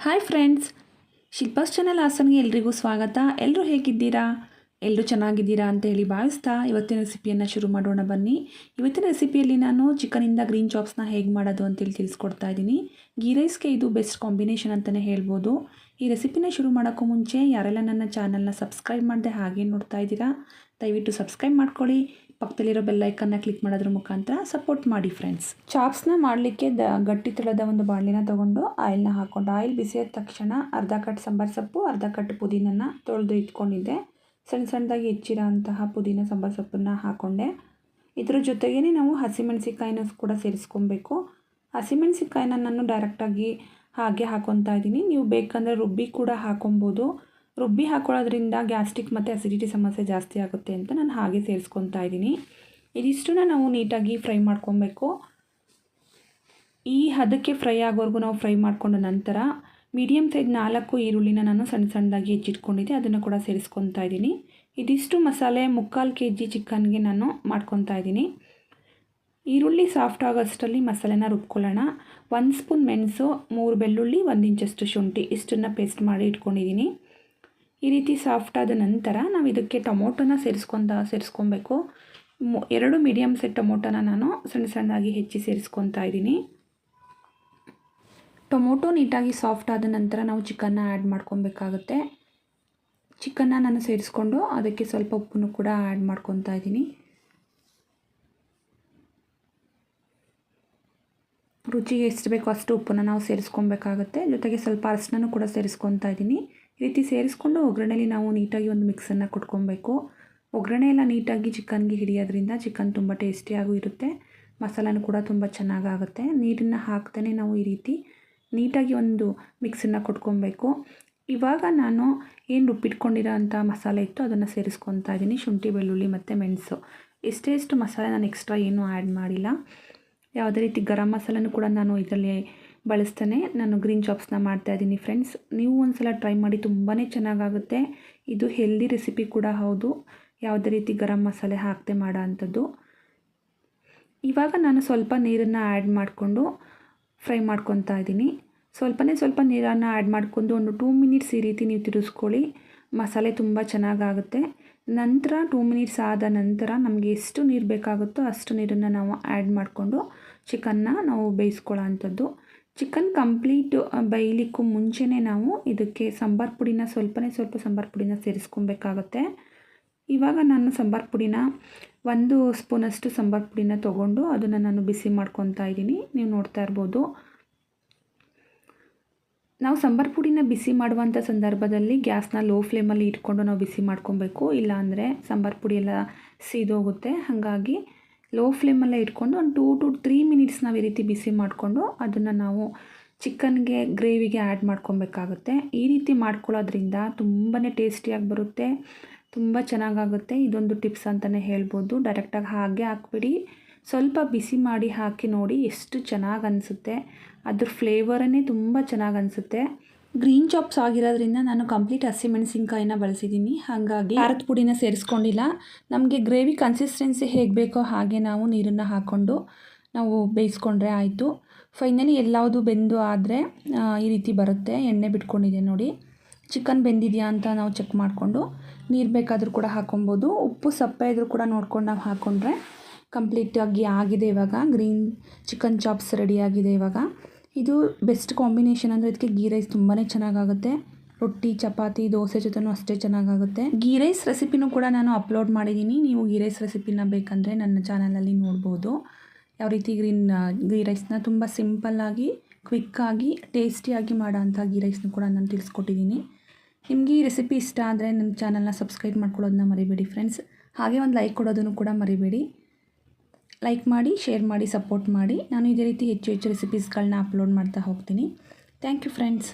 Hi friends, Shilpa's channel ಹಾಸನ್ಗೆ ಎಲ್ರಿಗೂ ಸ್ವಾಗತ. ಎಲ್ಲರೂ ಹೇಗಿದ್ದೀರಾ? ಎಲ್ಲರೂ ಚೆನ್ನಾಗಿದ್ದೀರಾ ಅಂತ ಹೇಳಿ ಭಾವಿಸ್ತಾ ಇವತ್ತಿನ ರೆಸಿಪಿಯನ್ನು ಶುರು ಮಾಡೋಣ ಬನ್ನಿ. ಇವತ್ತಿನ ರೆಸಿಪಿಯಲ್ಲಿ ನಾನು ಚಿಕನಿಂದ ಗ್ರೀನ್ ಚಾಪ್ಸ್ನ ಹೇಗೆ ಮಾಡೋದು ಅಂತೇಳಿ ತಿಳಿಸ್ಕೊಡ್ತಾ ಇದ್ದೀನಿ. ಗೀ ರೈಸ್ಗೆ ಇದು ಬೆಸ್ಟ್ ಕಾಂಬಿನೇಷನ್ ಅಂತಲೇ ಹೇಳ್ಬೋದು. ಈ ರೆಸಿಪಿನ ಶುರು ಮಾಡೋಕ್ಕೂ ಮುಂಚೆ ಯಾರೆಲ್ಲ ನನ್ನ ಚಾನಲ್ನ ಸಬ್ಸ್ಕ್ರೈಬ್ ಮಾಡದೆ ಹಾಗೆ ನೋಡ್ತಾ ಇದ್ದೀರಾ, ದಯವಿಟ್ಟು ಸಬ್ಸ್ಕ್ರೈಬ್ ಮಾಡ್ಕೊಳ್ಳಿ. ಪಕ್ಕದಲ್ಲಿರೋ ಬೆಲ್ಲೈಕನ್ನ ಕ್ಲಿಕ್ ಮಾಡೋದ್ರ ಮುಖಾಂತರ ಸಪೋರ್ಟ್ ಮಾಡಿ ಫ್ರೆಂಡ್ಸ್. ಚಾಪ್ಸ್ನ ಮಾಡಲಿಕ್ಕೆ ಗಟ್ಟಿ ತಳದ ಒಂದು ಬಾಣಲಿನ ತೊಗೊಂಡು ಆಯಿಲ್ನ ಹಾಕ್ಕೊಂಡು, ಆಯಿಲ್ ಬಿಸಿಯಾದ ತಕ್ಷಣ ಅರ್ಧ ಕಟ್ ಸಾಂಬಾರು ಸೊಪ್ಪು, ಅರ್ಧ ಕಟ್ ಪುದೀನನ ತೊಳೆದು ಇಟ್ಕೊಂಡಿದ್ದೆ. ಸಣ್ಣ ಸಣ್ಣದಾಗಿ ಹೆಚ್ಚಿರೋ ಅಂತಹ ಪುದೀನ ಸಾಂಬಾರು ಸೊಪ್ಪನ್ನು ಹಾಕ್ಕೊಂಡೆ. ಇದ್ರ ಜೊತೆಗೇ ನಾವು ಹಸಿಮೆಣಸಿಕಾಯಿನ ಕೂಡ ಸೇರಿಸ್ಕೊಬೇಕು. ಹಸಿಮೆಣಸಿಕಾಯಿನ ನಾನು ಡೈರೆಕ್ಟಾಗಿ ಹಾಗೆ ಹಾಕ್ಕೊತಾ ಇದ್ದೀನಿ. ನೀವು ಬೇಕಂದರೆ ರುಬ್ಬಿ ಕೂಡ ಹಾಕೊಬೋದು. ರುಬ್ಬಿ ಹಾಕೊಳ್ಳೋದ್ರಿಂದ ಗ್ಯಾಸ್ಟ್ರಿಕ್ ಮತ್ತು ಅಸಿಡಿಟಿ ಸಮಸ್ಯೆ ಜಾಸ್ತಿ ಆಗುತ್ತೆ ಅಂತ ನಾನು ಹಾಗೆ ಸೇರಿಸ್ಕೊತಾ ಇದ್ದೀನಿ. ಇದಿಷ್ಟನ್ನ ನಾವು ನೀಟಾಗಿ ಫ್ರೈ ಮಾಡ್ಕೊಬೇಕು. ಈ ಹದಕ್ಕೆ ಫ್ರೈ ಆಗೋವರೆಗೂ ನಾವು ಫ್ರೈ ಮಾಡ್ಕೊಂಡ ನಂತರ ಮೀಡಿಯಮ್ ಸೈಜ್ 4 ಈರುಳ್ಳಿನ ನಾನು ಸಣ್ಣ ಸಣ್ಣದಾಗಿ ಹೆಚ್ಚಿಟ್ಕೊಂಡಿದ್ದೆ, ಅದನ್ನು ಕೂಡ ಸೇರಿಸ್ಕೊತಾ ಇದ್ದೀನಿ. ಇದಿಷ್ಟು ಮಸಾಲೆ 3/4 kg ಚಿಕನ್ಗೆ ನಾನು ಮಾಡ್ಕೊತಾ ಇದ್ದೀನಿ. ಈರುಳ್ಳಿ ಸಾಫ್ಟ್ ಆಗೋಷ್ಟರಲ್ಲಿ ಮಸಾಲೆನ ರುಬ್ಕೊಳ್ಳೋಣ. 1 ಸ್ಪೂನ್ ಮೆಣಸು, 3 ಬೆಳ್ಳುಳ್ಳಿ, 1 ಇಂಚಷ್ಟು ಶುಂಠಿ ಇಷ್ಟನ್ನು ಪೇಸ್ಟ್ ಮಾಡಿ ಇಟ್ಕೊಂಡಿದ್ದೀನಿ. ಈ ರೀತಿ ಸಾಫ್ಟ್ ಆದ ನಂತರ ನಾವು ಇದಕ್ಕೆ ಟೊಮೊಟೊನ ಸೇರಿಸ್ಕೊಬೇಕು. 2 ಮೀಡಿಯಮ್ ಸೈಜ್ ಟೊಮೊಟೊನ ನಾನು ಸಣ್ಣ ಸಣ್ಣದಾಗಿ ಹೆಚ್ಚಿ ಸೇರಿಸ್ಕೊತಾ ಇದ್ದೀನಿ. ಟೊಮೊಟೊ ನೀಟಾಗಿ ಸಾಫ್ಟ್ ಆದ ನಂತರ ನಾವು ಚಿಕನ್ನ ಆ್ಯಡ್ ಮಾಡ್ಕೊಬೇಕಾಗುತ್ತೆ. ಚಿಕನ್ನ ನಾನು ಸೇರಿಸ್ಕೊಂಡು ಅದಕ್ಕೆ ಸ್ವಲ್ಪ ಉಪ್ಪನ್ನು ಕೂಡ ಆ್ಯಡ್ ಮಾಡ್ಕೊತಾ ಇದ್ದೀನಿ. ರುಚಿಗೆ ಎಷ್ಟು ಬೇಕೋ ಅಷ್ಟು ಉಪ್ಪನ್ನು ನಾವು ಸೇರಿಸ್ಕೊಬೇಕಾಗುತ್ತೆ. ಜೊತೆಗೆ ಸ್ವಲ್ಪ ಅರಶಿನನೂ ಕೂಡ ಸೇರಿಸ್ಕೊತಾ ಇದ್ದೀನಿ. ಈ ರೀತಿ ಸೇರಿಸ್ಕೊಂಡು ಒಗ್ಗರಣೆಯಲ್ಲಿ ನಾವು ನೀಟಾಗಿ ಒಂದು ಮಿಕ್ಸನ್ನು ಕೊಟ್ಕೊಬೇಕು. ಒಗ್ಗರಣೆ ಎಲ್ಲ ನೀಟಾಗಿ ಚಿಕನ್ಗೆ ಹಿಡಿಯೋದ್ರಿಂದ ಚಿಕನ್ ತುಂಬ ಟೇಸ್ಟಿಯಾಗೂ ಇರುತ್ತೆ, ಮಸಾಲನೂ ಕೂಡ ತುಂಬ ಚೆನ್ನಾಗಾಗುತ್ತೆ. ನೀರನ್ನು ಹಾಕ್ದೇ ನಾವು ಈ ರೀತಿ ನೀಟಾಗಿ ಒಂದು ಮಿಕ್ಸನ್ನು ಕೊಟ್ಕೊಬೇಕು. ಇವಾಗ ನಾನು ಏನು ರುಬ್ಬಿಟ್ಕೊಂಡಿರೋ ಅಂಥ ಮಸಾಲೆ ಇತ್ತು ಅದನ್ನು ಸೇರಿಸ್ಕೊತಾ ಇದ್ದೀನಿ. ಶುಂಠಿ, ಬೆಳ್ಳುಳ್ಳಿ ಮತ್ತು ಮೆಣಸು ಇಷ್ಟು ಮಸಾಲೆ ನಾನು ಎಕ್ಸ್ಟ್ರಾ ಏನೂ ಆ್ಯಡ್ ಮಾಡಿಲ್ಲ. ಯಾವುದೇ ರೀತಿ ಗರಂ ಮಸಾಲನೂ ಕೂಡ ನಾನು ಇದರಲ್ಲಿ ಬಳಸ್ತಾನೆ ನಾನು ಗ್ರೀನ್ ಚಾಪ್ಸ್ನ ಮಾಡ್ತಾಯಿದ್ದೀನಿ ಫ್ರೆಂಡ್ಸ್. ನೀವು ಒಂದು ಸಲ ಟ್ರೈ ಮಾಡಿ, ತುಂಬಾ ಚೆನ್ನಾಗಾಗುತ್ತೆ. ಇದು ಹೆಲ್ದಿ ರೆಸಿಪಿ ಕೂಡ ಹೌದು, ಯಾವುದೇ ರೀತಿ ಗರಂ ಮಸಾಲೆ ಹಾಕದೆ ಮಾಡೋ ಅಂಥದ್ದು. ಇವಾಗ ನಾನು ಸ್ವಲ್ಪ ನೀರನ್ನು ಆ್ಯಡ್ ಮಾಡಿಕೊಂಡು ಫ್ರೈ ಮಾಡ್ಕೊತಾ ಇದ್ದೀನಿ. ಸ್ವಲ್ಪ ನೀರನ್ನು ಆ್ಯಡ್ ಮಾಡ್ಕೊಂಡು ಒಂದು 2 ಮಿನಿಟ್ಸ್ ಈ ರೀತಿ ನೀವು ತಿರುಗಿಸ್ಕೊಳ್ಳಿ. ಮಸಾಲೆ ತುಂಬ ಚೆನ್ನಾಗಾಗುತ್ತೆ. ನಂತರ 2 ಮಿನಿಟ್ಸ್ ಆದ ನಂತರ ನಮಗೆ ಎಷ್ಟು ನೀರು ಬೇಕಾಗುತ್ತೋ ಅಷ್ಟು ನೀರನ್ನು ನಾವು ಆ್ಯಡ್ ಮಾಡಿಕೊಂಡು ಚಿಕನ್ನ ನಾವು ಬೇಯಿಸ್ಕೊಳ್ಳೋ ಅಂಥದ್ದು. ಚಿಕನ್ ಕಂಪ್ಲೀಟ್ ಬೇಯಲಿಕ್ಕೂ ಮುಂಚೆನೇ ನಾವು ಇದಕ್ಕೆ ಸಾಂಬಾರು ಪುಡಿನ ಸ್ವಲ್ಪ ಸಾಂಬಾರು ಪುಡಿನ ಸೇರಿಸ್ಕೊಬೇಕಾಗತ್ತೆ. ಇವಾಗ ನಾನು ಸಾಂಬಾರು ಪುಡಿನ 1 ಸ್ಪೂನಷ್ಟು ಸಾಂಬಾರು ಪುಡಿನ ತೊಗೊಂಡು ಅದನ್ನು ನಾನು ಬಿಸಿ ಮಾಡ್ಕೊತಾ ಇದ್ದೀನಿ. ನೀವು ನೋಡ್ತಾ ಇರ್ಬೋದು. ನಾವು ಸಾಂಬಾರು ಪುಡಿನ ಬಿಸಿ ಮಾಡುವಂಥ ಸಂದರ್ಭದಲ್ಲಿ ಗ್ಯಾಸ್ನ ಲೋ ಫ್ಲೇಮಲ್ಲಿ ಇಟ್ಕೊಂಡು ನಾವು ಬಿಸಿ ಮಾಡ್ಕೊಬೇಕು. ಇಲ್ಲಾಂದರೆ ಸಾಂಬಾರು ಪುಡಿ ಎಲ್ಲ ಸೀದೋಗುತ್ತೆ. ಹಾಗಾಗಿ ಲೋ ಫ್ಲೇಮಲ್ಲೇ ಇಟ್ಕೊಂಡು ಒಂದು 2 to 3 ಮಿನಿಟ್ಸ್ ನಾವು ಈ ರೀತಿ ಬಿಸಿ ಮಾಡಿಕೊಂಡು ಅದನ್ನು ನಾವು ಚಿಕನ್ಗೆ ಗ್ರೇವಿಗೆ ಆ್ಯಡ್ ಮಾಡ್ಕೊಬೇಕಾಗುತ್ತೆ. ಈ ರೀತಿ ಮಾಡ್ಕೊಳ್ಳೋದ್ರಿಂದ ತುಂಬಾ ಟೇಸ್ಟಿಯಾಗಿ ಬರುತ್ತೆ, ತುಂಬ ಚೆನ್ನಾಗಾಗುತ್ತೆ. ಇದೊಂದು ಟಿಪ್ಸ್ ಅಂತಲೇ ಹೇಳ್ಬೋದು. ಡೈರೆಕ್ಟಾಗಿ ಹಾಗೆ ಹಾಕ್ಬಿಡಿ, ಸ್ವಲ್ಪ ಬಿಸಿ ಮಾಡಿ ಹಾಕಿ ನೋಡಿ ಎಷ್ಟು ಚೆನ್ನಾಗಿ ಅನಿಸುತ್ತೆ. ಅದ್ರ ಫ್ಲೇವರನ್ನೇ ತುಂಬ ಚೆನ್ನಾಗಿ ಅನಿಸುತ್ತೆ. ಗ್ರೀನ್ ಚಾಪ್ಸ್ ಆಗಿರೋದ್ರಿಂದ ನಾನು ಕಂಪ್ಲೀಟ್ ಹಸಿಮೆಣಸಿನ್ಕಾಯಿನ ಬಳಸಿದ್ದೀನಿ, ಹಾಗಾಗಿ ಖಾರದ ಪುಡಿನ ಸೇರಿಸ್ಕೊಂಡಿಲ್ಲ. ನಮಗೆ ಗ್ರೇವಿ ಕನ್ಸಿಸ್ಟೆನ್ಸಿ ಹೇಗೆ ಬೇಕೋ ಹಾಗೆ ನಾವು ನೀರನ್ನು ಹಾಕ್ಕೊಂಡು ನಾವು ಬೇಯಿಸ್ಕೊಂಡ್ರೆ ಆಯಿತು. ಫೈನಲಿ ಎಲ್ಲವುದು ಬೆಂದು ಆದರೆ ಈ ರೀತಿ ಬರುತ್ತೆ. ಎಣ್ಣೆ ಬಿಟ್ಕೊಂಡಿದೆ ನೋಡಿ. ಚಿಕನ್ ಬೆಂದಿದೆಯಾ ಅಂತ ನಾವು ಚೆಕ್ ಮಾಡಿಕೊಂಡು ನೀರು ಬೇಕಾದರೂ ಕೂಡ ಹಾಕ್ಕೊಬೋದು. ಉಪ್ಪು ಸಪ್ಪೆ ಇದ್ರೂ ಕೂಡ ನೋಡ್ಕೊಂಡು ನಾವು ಹಾಕ್ಕೊಂಡ್ರೆ ಕಂಪ್ಲೀಟಾಗಿ ಆಗಿದೆ. ಇವಾಗ ಗ್ರೀನ್ ಚಿಕನ್ ಚಾಪ್ಸ್ ರೆಡಿಯಾಗಿದೆ. ಇವಾಗ ಇದು ಬೆಸ್ಟ್ ಕಾಂಬಿನೇಷನ್ ಅಂದರೆ ಇದಕ್ಕೆ ಗೀ ರೈಸ್ ತುಂಬಾ ಚೆನ್ನಾಗಾಗುತ್ತೆ. ರೊಟ್ಟಿ, ಚಪಾತಿ, ದೋಸೆ ಜೊತೆನೂ ಅಷ್ಟೇ ಚೆನ್ನಾಗಾಗುತ್ತೆ. ಗೀ ರೈಸ್ ರೆಸಿಪಿನೂ ಕೂಡ ನಾನು ಅಪ್ಲೋಡ್ ಮಾಡಿದ್ದೀನಿ. ನೀವು ಗೀ ರೈಸ್ ರೆಸಿಪಿನ ಬೇಕಂದರೆ ನನ್ನ ಚಾನಲಲ್ಲಿ ನೋಡ್ಬೋದು. ಯಾವ ರೀತಿ ಗೀ ರೈಸ್ನ ತುಂಬ ಸಿಂಪಲ್ಲಾಗಿ, ಕ್ವಿಕ್ಕಾಗಿ, ಟೇಸ್ಟಿಯಾಗಿ ಮಾಡೋ ಅಂಥ ಗೀ ರೈಸ್ನ ಕೂಡ ನಾನು ತಿಳಿಸ್ಕೊಟ್ಟಿದ್ದೀನಿ. ನಿಮಗೆ ಈ ರೆಸಿಪಿ ಇಷ್ಟ ಆದರೆ ನನ್ನ ಚಾನಲ್ನ ಸಬ್ಸ್ಕ್ರೈಬ್ ಮಾಡ್ಕೊಳ್ಳೋದನ್ನ ಮರಿಬೇಡಿ ಫ್ರೆಂಡ್ಸ್. ಹಾಗೆ ಒಂದು ಲೈಕ್ ಕೊಡೋದನ್ನು ಕೂಡ ಮರಿಬೇಡಿ. ಲೈಕ್ ಮಾಡಿ, ಶೇರ್ ಮಾಡಿ, ಸಪೋರ್ಟ್ ಮಾಡಿ. ನಾನು ಇದೇ ರೀತಿ ಹೆಚ್ಚು ರೆಸಿಪೀಸ್ಗಳನ್ನ ಅಪ್ಲೋಡ್ ಮಾಡ್ತಾ ಹೋಗ್ತೀನಿ. Thank you friends.